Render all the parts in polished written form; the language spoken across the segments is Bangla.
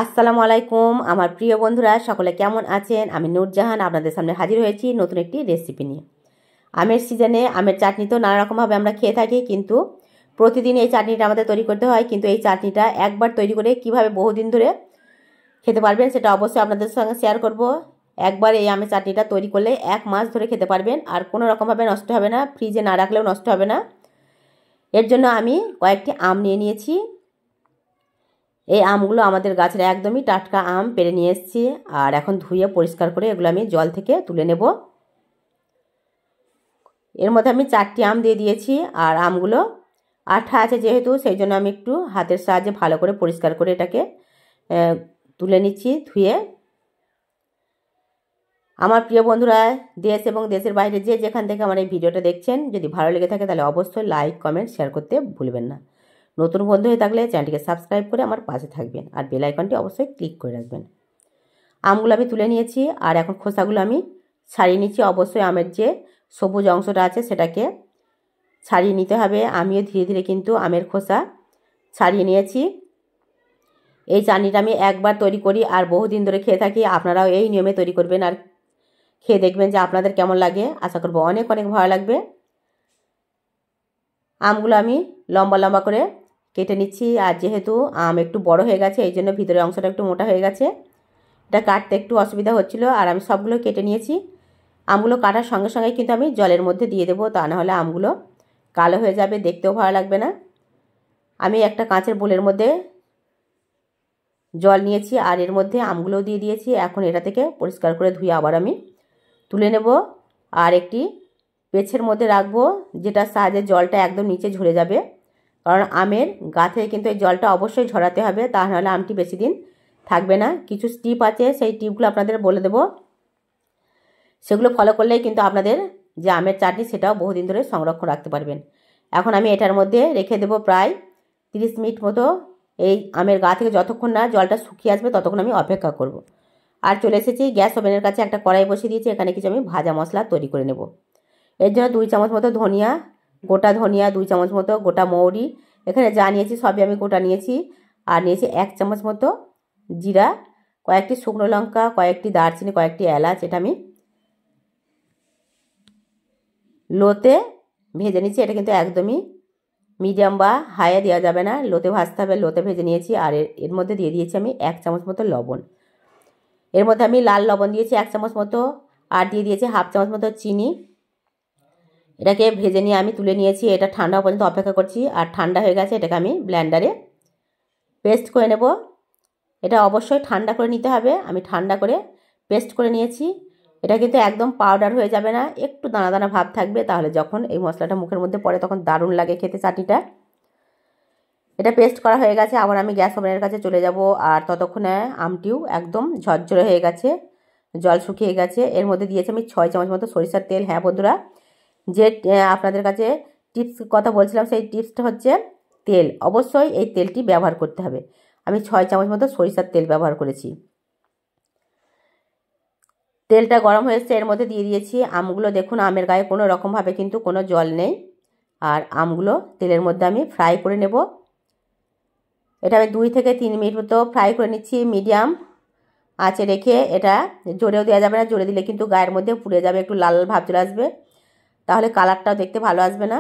আসসালামু আলাইকুম আমার প্রিয় বন্ধুরা সকলে কেমন আছেন। আমি নূরজাহান আপনাদের সামনে হাজির হয়েছি নতুন একটি রেসিপি নিয়ে। আমের সিজনে আমের চাটনি তো নানা রকমভাবে আমরা খেয়ে থাকি, কিন্তু প্রতিদিন এই চাটনিটা আমাদের তৈরি করতে হয়। কিন্তু এই চাটনিটা একবার তৈরি করে কিভাবে বহুদিন ধরে খেতে পারবেন সেটা অবশ্যই আপনাদের সঙ্গে শেয়ার করব। একবার এই আমের চাটনিটা তৈরি করলে 1 মাস ধরে খেতে পারবেন, আর কোনো রকমভাবে নষ্ট হবে না, ফ্রিজে না রাখলেও নষ্ট হবে না। এর জন্য আমি কয়েকটি আম নিয়ে নিয়েছি। এই আমগুলো আমাদের গাছের একদমই টাটকা আম পেড়ে নিয়ে এসেছি, আর এখন ধুয়ে পরিষ্কার করে এগুলো আমি জল থেকে তুলে নেব। এর মধ্যে আমি 4টি আম দিয়ে দিয়েছি, আর আমগুলো আঠা আছে যেহেতু সেই জন্য আমি একটু হাতের সাহায্যে ভালো করে পরিষ্কার করে এটাকে তুলে নিচ্ছি ধুয়ে। আমার প্রিয় বন্ধুরা দেশ এবং দেশের বাইরে যে যেখান থেকে আমার এই ভিডিওটা দেখছেন, যদি ভালো লেগে থাকে তাহলে অবশ্যই লাইক কমেন্ট শেয়ার করতে ভুলবেন না। নতুন বন্ধু হয়ে থাকলে চ্যানেলটিকে সাবস্ক্রাইব করে আমার পাশে থাকবেন, আর বেল আইকনটি অবশ্যই ক্লিক করে রাখবেন। আমগুলো আমি তুলে নিয়েছি, আর এখন খোসাগুলো আমি ছাড়িয়ে নিচ্ছি। অবশ্যই আমের যে সবুজ অংশটা আছে সেটাকে ছাড়িয়ে নিতে হবে। আমিও ধীরে ধীরে কিন্তু আমের খোসা ছাড়িয়ে নিয়েছি। এই চাটনিটা আমি একবার তৈরি করি আর বহুদিন ধরে খেয়ে থাকি। আপনারাও এই নিয়মে তৈরি করবেন আর খেয়ে দেখবেন যে আপনাদের কেমন লাগে। আশা করব অনেক অনেক ভালো লাগবে। আমগুলো আমি লম্বা লম্বা করে কেটে নিচ্ছি, আর যেহেতু আম একটু বড় হয়ে গেছে এই জন্য ভিতরের অংশটা একটু মোটা হয়ে গেছে, এটা কাটতে একটু অসুবিধা হচ্ছিল। আর আমি সবগুলো কেটে নিয়েছি। আমগুলো কাটার সঙ্গে সঙ্গে কিন্তু আমি জলের মধ্যে দিয়ে দেবো, তা নাহলে আমগুলো কালো হয়ে যাবে, দেখতেও ভালো লাগবে না। আমি একটা কাঁচের বোলের মধ্যে জল নিয়েছি, আর এর মধ্যে আমগুলোও দিয়ে দিয়েছি। এখন এটা থেকে পরিষ্কার করে ধুয়ে আবার আমি তুলে নেব, আর একটি পেছের মধ্যে রাখবো, যেটার সাহায্যে জলটা একদম নিচে ঝরে যাবে। কারণ আমের গা থেকে কিন্তু এই জলটা অবশ্যই ঝরাতে হবে, তা নাহলে আমটি বেশি দিন থাকবে না। কিছু টিপ আছে, সেই টিপগুলো আপনাদের বলে দেবো, সেগুলো ফলো করলেই কিন্তু আপনাদের যে আমের চাটনি সেটাও বহুদিন ধরে সংরক্ষণ রাখতে পারবেন। এখন আমি এটার মধ্যে রেখে দেবো প্রায় 30 মিনিট মতো। এই আমের গা থেকে যতক্ষণ না জলটা শুকিয়ে আসবে ততক্ষণ আমি অপেক্ষা করব। আর চলে এসেছি গ্যাস ওভেনের কাছে, একটা কড়াই বসিয়ে দিয়েছি। এখানে কিছু আমি ভাজা মশলা তৈরি করে নেব। এর জন্য 2 চামচ মতো ধনিয়া, গোটা ধনিয়া, 2 চামচ মতো গোটা মৌরি, এখানে যা নিয়েছি সবই আমি গোটা নিয়েছি। আর নিয়েছি 1 চামচ মতো জিরা, কয়েকটি শুকনো লঙ্কা, কয়েকটি দারচিনি, কয়েকটি এলাচ। এটা আমি লোতে ভেজে নিচ্ছি। এটা কিন্তু একদমই মিডিয়াম বা হাইয়ে দেওয়া যাবে না, লোতে ভাজতে হবে। লোতে ভেজে নিয়েছি। আর এর মধ্যে দিয়ে দিয়েছি আমি 1 চামচ মতো লবণ। এর মধ্যে আমি লাল লবণ দিয়েছি 1 চামচ মতো, আর দিয়ে দিয়েছি 1/2 চামচ মতো চিনি। এটাকে ভেজে নিয়ে আমি তুলে নিয়েছি। এটা ঠান্ডা পর্যন্ত অপেক্ষা করছি, আর ঠান্ডা হয়ে গেছে। এটাকে আমি ব্লেন্ডারে পেস্ট করে নেব। এটা অবশ্যই ঠান্ডা করে নিতে হবে। আমি ঠান্ডা করে পেস্ট করে নিয়েছি। এটা কিন্তু একদম পাউডার হয়ে যাবে না, একটু দানা দানা ভাব থাকবে, তাহলে যখন এই মশলাটা মুখের মধ্যে পড়ে তখন দারুণ লাগে খেতে চাটনিটা। এটা পেস্ট করা হয়ে গেছে। আবার আমি গ্যাস ওভেনের কাছে চলে যাব, আর ততক্ষণে আমটিও একদম ঝরঝরে হয়ে গেছে, জল শুকিয়ে গেছে। এর মধ্যে দিয়েছি আমি 6 চামচ মতো সরিষার তেল। হ্যাঁ বন্ধুরা, যে আপনাদের কাছে টিপস কথা বলছিলাম সেই টিপসটা হচ্ছে তেল। অবশ্যই এই তেলটি ব্যবহার করতে হবে। আমি 6 চামচ মতো সরিষার তেল ব্যবহার করেছি। তেলটা গরম হয়েছে, এর মধ্যে দিয়ে দিয়েছি আমগুলো। দেখুন আমের গায়ে কোনো রকমভাবে কিন্তু কোনো জল নেই, আর আমগুলো তেলের মধ্যে আমি ফ্রাই করে নেব। এটা আমি 2 থেকে 3 মিনিট মতো ফ্রাই করে নিচ্ছি মিডিয়াম আঁচে রেখে। এটা জোরেও দেওয়া যাবে না, জোরে দিলে কিন্তু গায়ের মধ্যে পুড়ে যাবে, একটু লাল লাল ভাব চলে আসবে, তাহলে কালারটাও দেখতে ভালো আসবে না।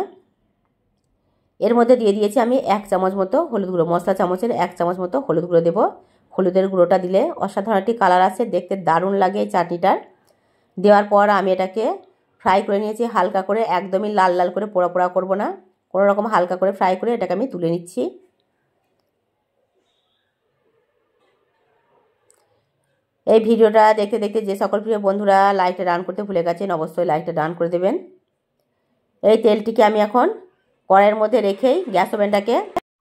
এর মধ্যে দিয়ে দিয়েছি আমি 1 চামচ মতো হলুদ গুঁড়ো। মশলা চামচের 1 চামচ মতো হলুদ গুঁড়ো দেবো। হলুদের গুঁড়োটা দিলে অসাধারণ একটি কালার আসে, দেখতে দারুণ লাগে এই চাটনিটার। দেওয়ার পর আমি এটাকে ফ্রাই করে নিয়েছি হালকা করে, একদমই লাল লাল করে পোড়া পোড়া করবো না, কোনো রকম হালকা করে ফ্রাই করে এটাকে আমি তুলে নিচ্ছি। এই ভিডিওটা দেখতে দেখতে যে সকল প্রিয় বন্ধুরা লাইকটা ডান করতে ভুলে গেছেন অবশ্যই লাইকটা ডান করে দেবেন। এই তেলটিকে আমি এখন কড়াইয়ের মধ্যে রেখেই গ্যাস ওভেনটাকে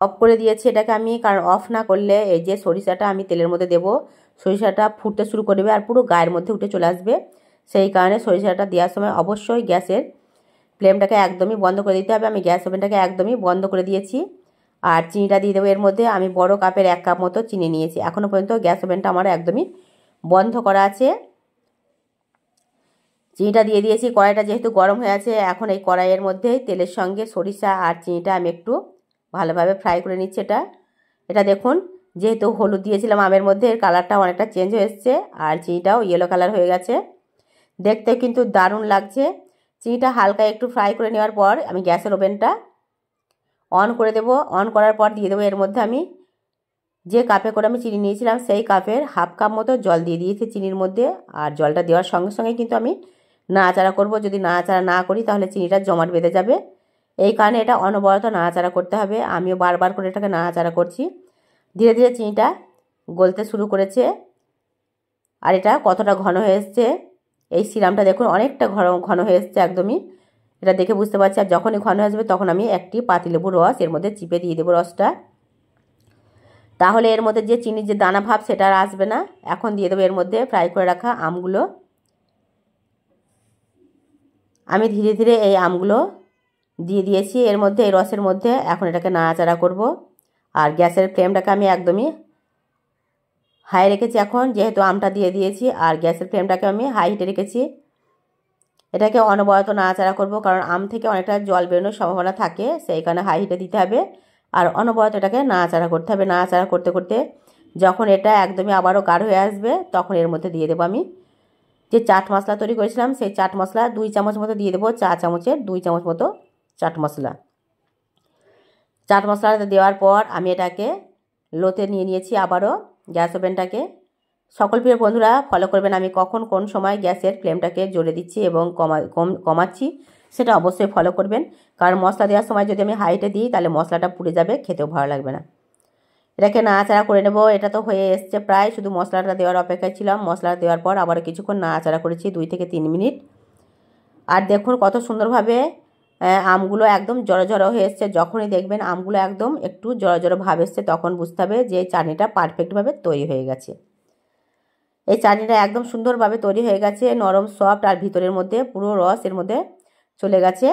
অফ করে দিয়েছি। এটাকে আমি, কারণ অফ না করলে এই যে সরিষাটা আমি তেলের মধ্যে দেব, সরিষাটা ফুটতে শুরু করবে আর পুরো গায়ের মধ্যে উঠে চলে আসবে। সেই কারণে সরিষাটা দেওয়ার সময় অবশ্যই গ্যাসের ফ্লেমটাকে একদমই বন্ধ করে দিতে হবে। আমি গ্যাস ওভেনটাকে একদমই বন্ধ করে দিয়েছি। আর চিনিটা দিয়ে দেবো এর মধ্যে। আমি বড় কাপের 1 কাপ মতো চিনি নিয়েছি। এখনও পর্যন্ত গ্যাস ওভেনটা আমার একদমই বন্ধ করা আছে। চিনিটা দিয়ে দিয়েছি। কড়াইটা যেহেতু গরম হয়ে আছে, এখন এই কড়াইয়ের মধ্যে তেলের সঙ্গে সরিষা আর চিনিটা আমি একটু ভালোভাবে ফ্রাই করে নিচ্ছি। এটা দেখুন যেহেতু হলুদ দিয়েছিলাম আমের মধ্যে, এর কালারটাও অনেকটা চেঞ্জ হয়ে এসছে আর চিনিটাও ইয়েলো কালার হয়ে গেছে। দেখতেও কিন্তু দারুণ লাগছে। চিনিটা হালকা একটু ফ্রাই করে নেওয়ার পর আমি গ্যাসের ওভেনটা অন করে দেব। অন করার পর দিয়ে দেবো এর মধ্যে আমি যে কাপে করে আমি চিনি নিয়েছিলাম সেই কাপের হাফ কাপ মতো জল দিয়ে দিয়েছি চিনির মধ্যে। আর জলটা দেওয়ার সঙ্গে সঙ্গে কিন্তু আমি নাড়াচাড়া করব। যদি নাড়াচাড়া না করি তাহলে চিনিটা জমাট বেঁধে যাবে। এই কারণে এটা অনবরত নাড়াচাড়া করতে হবে। আমিও বারবার করে এটাকে নাড়াচাড়া করছি। ধীরে ধীরে চিনিটা গলতে শুরু করেছে। আর এটা কতটা ঘন হয়ে এসছে, এই সিরামটা দেখুন অনেকটা ঘন হয়ে এসছে একদমই। এটা দেখে বুঝতে পারছি। আর যখনই ঘন হয়ে আসবে তখন আমি একটি পাতিলেবুর রস এর মধ্যে চিপে দিয়ে দেবো রসটা। তাহলে এর মধ্যে যে চিনির যে দানা ভাব সেটা আর আসবে না। এখন দিয়ে দেবো এর মধ্যে ফ্রাই করে রাখা আমগুলো। আমি ধীরে ধীরে এই আমগুলো দিয়ে দিয়েছি এর মধ্যে, এই রসের মধ্যে। এখন এটাকে নাড়াচাড়া করব। আর গ্যাসের ফ্লেমটাকে আমি একদমই হাই রেখেছি এখন, যেহেতু আমটা দিয়ে দিয়েছি। আর গ্যাসের ফ্লেমটাকে আমি হাই হিটে রেখেছি। এটাকে অনবরত নাড়াচাড়া করব, কারণ আম থেকে অনেকটা জল বেরোনোর সম্ভাবনা থাকে, সেই কারণে হাই হিটে দিতে হবে। আর অনবরত এটাকে নাড়াচাড়া করতে হবে। নাড়াচাড়া করতে করতে যখন এটা একদমই আবারও গাঢ় হয়ে আসবে তখন এর মধ্যে দিয়ে দেবো আমি যে চাট মশলা তৈরি করেছিলাম সেই চাট মশলা 2 চামচ মতো দিয়ে দেবো। চা চামচের 2 চামচ মতো চাট মশলা। চাট মশলাটা দেওয়ার পর আমি এটাকে লোতে নিয়ে নিয়েছি আবারও গ্যাস ওভেনটাকে। সকল প্রিয় বন্ধুরা ফলো করবেন আমি কখন কোন সময় গ্যাসের ফ্লেমটাকে জোরে দিচ্ছি এবং কমাচ্ছি, সেটা অবশ্যই ফলো করবেন। কারণ মশলা দেওয়ার সময় যদি আমি হাইটে দিই তাহলে মশলাটা পুড়ে যাবে, খেতেও ভালো লাগবে না। এটাকে নাড়াচাড়া করে নেব। এটা তো হয়ে এসছে প্রায়, শুধু মশলাটা দেওয়ার অপেক্ষায় ছিলাম। মশলা দেওয়ার পর আবারও কিছুক্ষণ নাড়াচাড়া করেছি 2 থেকে 3 মিনিট। আর দেখুন কত সুন্দরভাবে আমগুলো একদম জড়ো জড়ো হয়ে এসছে। যখনই দেখবেন আমগুলো একদম একটু জড়ো জড়ো ভাব এসছে তখন বুঝতে হবে যে চাটনিটা পারফেক্টভাবে তৈরি হয়ে গেছে। এই চাটনিটা একদম সুন্দরভাবে তৈরি হয়ে গেছে, নরম সফট, আর ভিতরের মধ্যে পুরো রস এর মধ্যে চলে গেছে।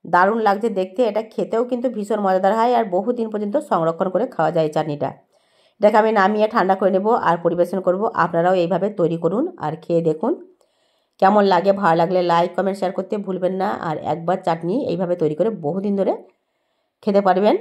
দারুণ লাগছে দেখতে। এটা খেতেও কিন্তু ভীষণ মজাদার হয় আর বহুদিন পর্যন্ত সংরক্ষণ করে খাওয়া যায় এই চাটনিটা। এটাকে আমি নামিয়ে ঠান্ডা করে নেব আর পরিবেশন করব। আপনারাও এইভাবে তৈরি করুন আর খেয়ে দেখুন কেমন লাগে। ভালো লাগলে লাইক কমেন্ট শেয়ার করতে ভুলবেন না। আর একবার চাটনি এইভাবে তৈরি করে বহুদিন ধরে খেতে পারবেন।